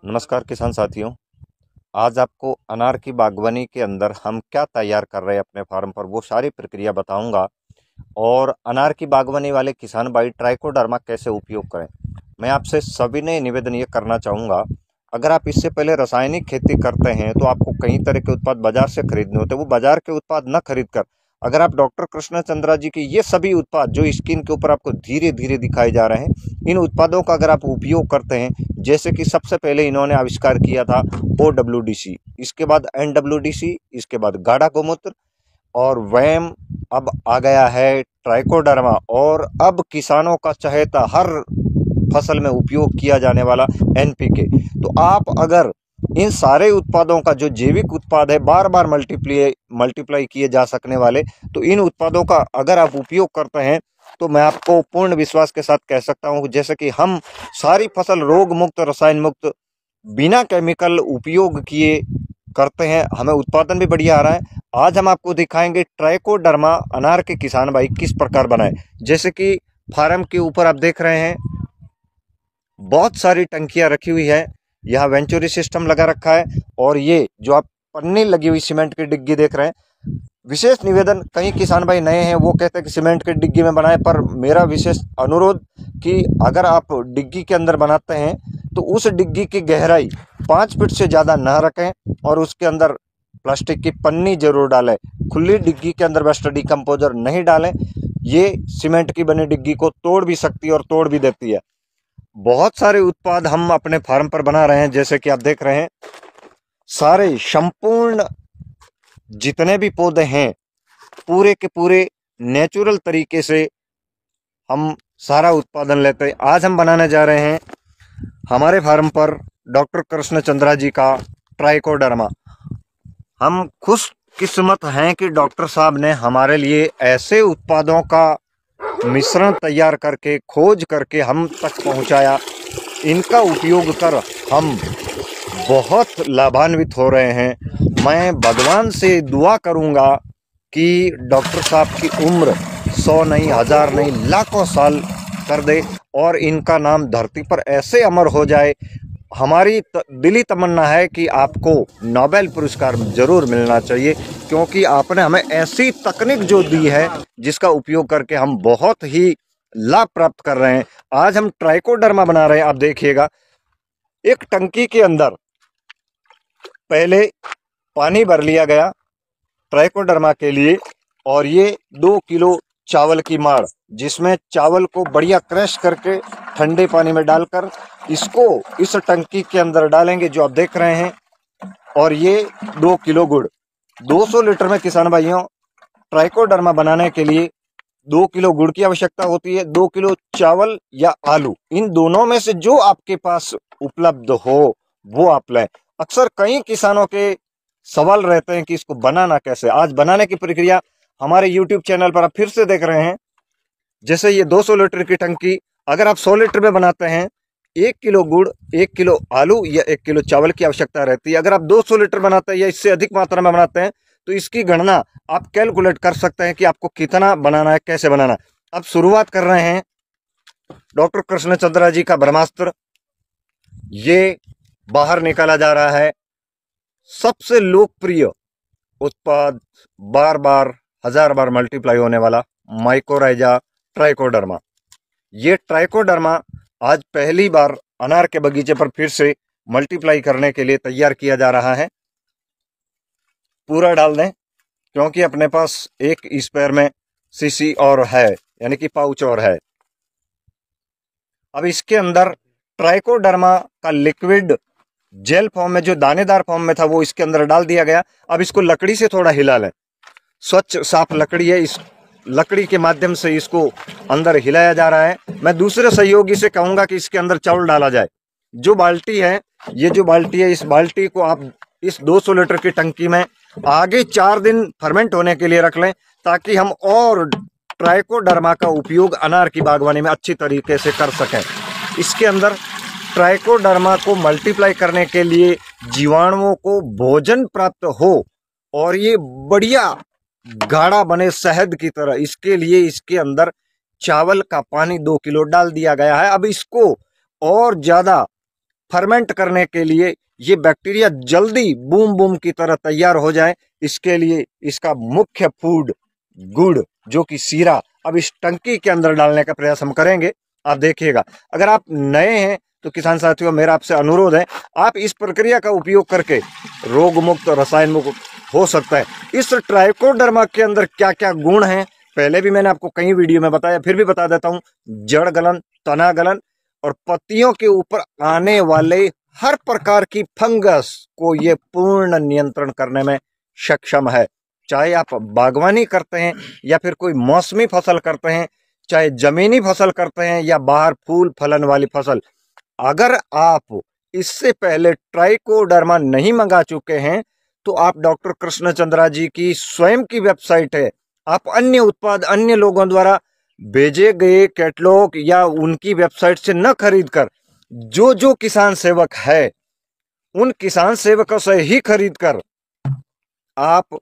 नमस्कार किसान साथियों। आज आपको अनार की बागवानी के अंदर हम क्या तैयार कर रहे हैं अपने फार्म पर वो सारी प्रक्रिया बताऊंगा। और अनार की बागवानी वाले किसान भाई ट्राइकोडर्मा कैसे उपयोग करें, मैं आपसे सविनय निवेदन ये करना चाहूँगा। अगर आप इससे पहले रासायनिक खेती करते हैं तो आपको कई तरह के उत्पाद बाजार से खरीदने होते हैं। वो बाजार के उत्पाद न खरीद कर अगर आप डॉक्टर कृष्ण चंद्रा जी के ये सभी उत्पाद जो स्क्रीन के ऊपर आपको धीरे धीरे दिखाए जा रहे हैं, इन उत्पादों का अगर आप उपयोग करते हैं, जैसे कि सबसे पहले इन्होंने आविष्कार किया था OWDC, इसके बाद NWDC, इसके बाद गाढ़ा गोमूत्र और वैम, अब आ गया है ट्राइकोडर्मा और अब किसानों का चहेता हर फसल में उपयोग किया जाने वाला NPK। तो आप अगर इन सारे उत्पादों का जो जैविक उत्पाद है बार बार मल्टीप्लाई किए जा सकने वाले, तो इन उत्पादों का अगर आप उपयोग करते हैं तो मैं आपको पूर्ण विश्वास के साथ कह सकता हूं, जैसे कि हम सारी फसल रोग मुक्त रसायन मुक्त बिना केमिकल उपयोग किए करते हैं, हमें उत्पादन भी बढ़िया आ रहा है। आज हम आपको दिखाएंगे ट्राइकोडर्मा अनार के किसान भाई किस प्रकार बनाए। जैसे कि फार्म के ऊपर आप देख रहे हैं बहुत सारी टंकियां रखी हुई है, यहाँ वेंचुरी सिस्टम लगा रखा है और ये जो आप पन्नी लगी हुई सीमेंट की डिग्गी देख रहे हैं, विशेष निवेदन, कई किसान भाई नए हैं वो कहते हैं कि सीमेंट की डिग्गी में बनाए, पर मेरा विशेष अनुरोध कि अगर आप डिग्गी के अंदर बनाते हैं तो उस डिग्गी की गहराई 5 फीट से ज़्यादा ना रखें और उसके अंदर प्लास्टिक की पन्नी जरूर डालें। खुली डिग्गी के अंदर वेस्ट डिकम्पोजर नहीं डालें, ये सीमेंट की बनी डिग्गी को तोड़ भी सकती है और तोड़ भी देती है। बहुत सारे उत्पाद हम अपने फार्म पर बना रहे हैं, जैसे कि आप देख रहे हैं सारे संपूर्ण जितने भी पौधे हैं पूरे के पूरे नेचुरल तरीके से हम सारा उत्पादन लेते हैं। आज हम बनाने जा रहे हैं हमारे फार्म पर डॉक्टर कृष्ण चंद्रा जी का ट्राइकोडर्मा। हम खुश किस्मत हैं कि डॉक्टर साहब ने हमारे लिए ऐसे उत्पादों का मिश्रण तैयार करके खोज करके हम तक पहुंचाया। इनका उपयोग कर हम बहुत लाभान्वित हो रहे हैं। मैं भगवान से दुआ करूंगा कि डॉक्टर साहब की उम्र 100 नहीं, 1000 नहीं, लाखों साल कर दे और इनका नाम धरती पर ऐसे अमर हो जाए। हमारी दिली तमन्ना है कि आपको नोबेल पुरस्कार जरूर मिलना चाहिए, क्योंकि आपने हमें ऐसी तकनीक जो दी है जिसका उपयोग करके हम बहुत ही लाभ प्राप्त कर रहे हैं। आज हम ट्राइकोडर्मा बना रहे हैं। आप देखिएगा एक टंकी के अंदर पहले पानी भर लिया गया ट्राइकोडर्मा के लिए, और ये 2 किलो चावल की माड़, जिसमें चावल को बढ़िया क्रश करके ठंडे पानी में डालकर इसको इस टंकी के अंदर डालेंगे जो आप देख रहे हैं। और ये 2 किलो गुड़, 200 लीटर में किसान भाइयों ट्राइकोडर्मा बनाने के लिए 2 किलो गुड़ की आवश्यकता होती है। 2 किलो चावल या आलू, इन दोनों में से जो आपके पास उपलब्ध हो वो आप लें। अक्सर कई किसानों के सवाल रहते हैं कि इसको बनाना कैसे। आज बनाने की प्रक्रिया हमारे YouTube चैनल पर आप फिर से देख रहे हैं। जैसे ये 200 लीटर की टंकी, अगर आप 100 लीटर में बनाते हैं, 1 किलो गुड़, 1 किलो आलू या 1 किलो चावल की आवश्यकता रहती है। अगर आप 200 लीटर बनाते हैं या इससे अधिक मात्रा में बनाते हैं तो इसकी गणना आप कैलकुलेट कर सकते हैं कि आपको कितना बनाना है, कैसे बनाना। अब शुरुआत कर रहे हैं डॉक्टर कृष्ण चंद्रा जी का ब्रह्मास्त्र, ये बाहर निकाला जा रहा है। सबसे लोकप्रिय उत्पाद, बार बार 1000 बार मल्टीप्लाई होने वाला माइकोराइजा ट्राइकोडर्मा। ये ट्राइकोडर्मा आज पहली बार अनार के बगीचे पर फिर से मल्टीप्लाई करने के लिए तैयार किया जा रहा है। पूरा डाल दें, क्योंकि अपने पास एक स्पेयर में सीसी और है, यानी कि पाउच और है। अब इसके अंदर ट्राइकोडर्मा का लिक्विड जेल फॉर्म में, जो दानेदार फॉर्म में था, वो इसके अंदर डाल दिया गया। अब इसको लकड़ी से थोड़ा हिला लें। स्वच्छ साफ लकड़ी है, इस लकड़ी के माध्यम से इसको अंदर हिलाया जा रहा है। मैं दूसरे सहयोगी से कहूंगा कि इसके अंदर चावल डाला जाए। जो बाल्टी है, ये जो बाल्टी है, इस बाल्टी को आप इस 200 लीटर की टंकी में आगे 4 दिन फर्मेंट होने के लिए रख लें, ताकि हम और ट्राइकोडर्मा का उपयोग अनार की बागवानी में अच्छी तरीके से कर सकें। इसके अंदर ट्राइकोडर्मा को मल्टीप्लाई करने के लिए जीवाणुओं को भोजन प्राप्त हो और ये बढ़िया गाढ़ा बने शहद की तरह, इसके लिए इसके अंदर चावल का पानी 2 किलो डाल दिया गया है। अब इसको और ज्यादा फर्मेंट करने के लिए, ये बैक्टीरिया जल्दी बूम बूम की तरह तैयार हो जाए, इसके लिए इसका मुख्य फूड गुड़ जो कि सीरा अब इस टंकी के अंदर डालने का प्रयास हम करेंगे। आप देखिएगा, अगर आप नए हैं तो किसान साथियों मेरा आपसे अनुरोध है, आप इस प्रक्रिया का उपयोग करके रोग मुक्त रसायन मुक्त हो सकता है। इस ट्राइकोडर्मा के अंदर क्या क्या गुण हैं पहले भी मैंने आपको कई वीडियो में बताया, फिर भी बता देता हूं। जड़ गलन, तना गलन और पत्तियों के ऊपर आने वाले हर प्रकार की फंगस को ये पूर्ण नियंत्रण करने में सक्षम है। चाहे आप बागवानी करते हैं या फिर कोई मौसमी फसल करते हैं, चाहे जमीनी फसल करते हैं या बाहर फूल फलन वाली फसल, अगर आप इससे पहले ट्राइकोडर्मा नहीं मंगा चुके हैं तो आप डॉक्टर कृष्णचंद्रा जी की स्वयं की वेबसाइट है, आप अन्य उत्पाद अन्य लोगों द्वारा भेजे गए कैटलॉग या उनकी वेबसाइट से न खरीद कर जो किसान सेवक है उन किसान सेवकों से ही खरीद कर आप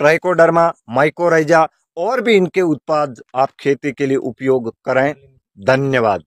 ट्राइकोडर्मा, माइकोराइजा और भी इनके उत्पाद आप खेती के लिए उपयोग करें। धन्यवाद।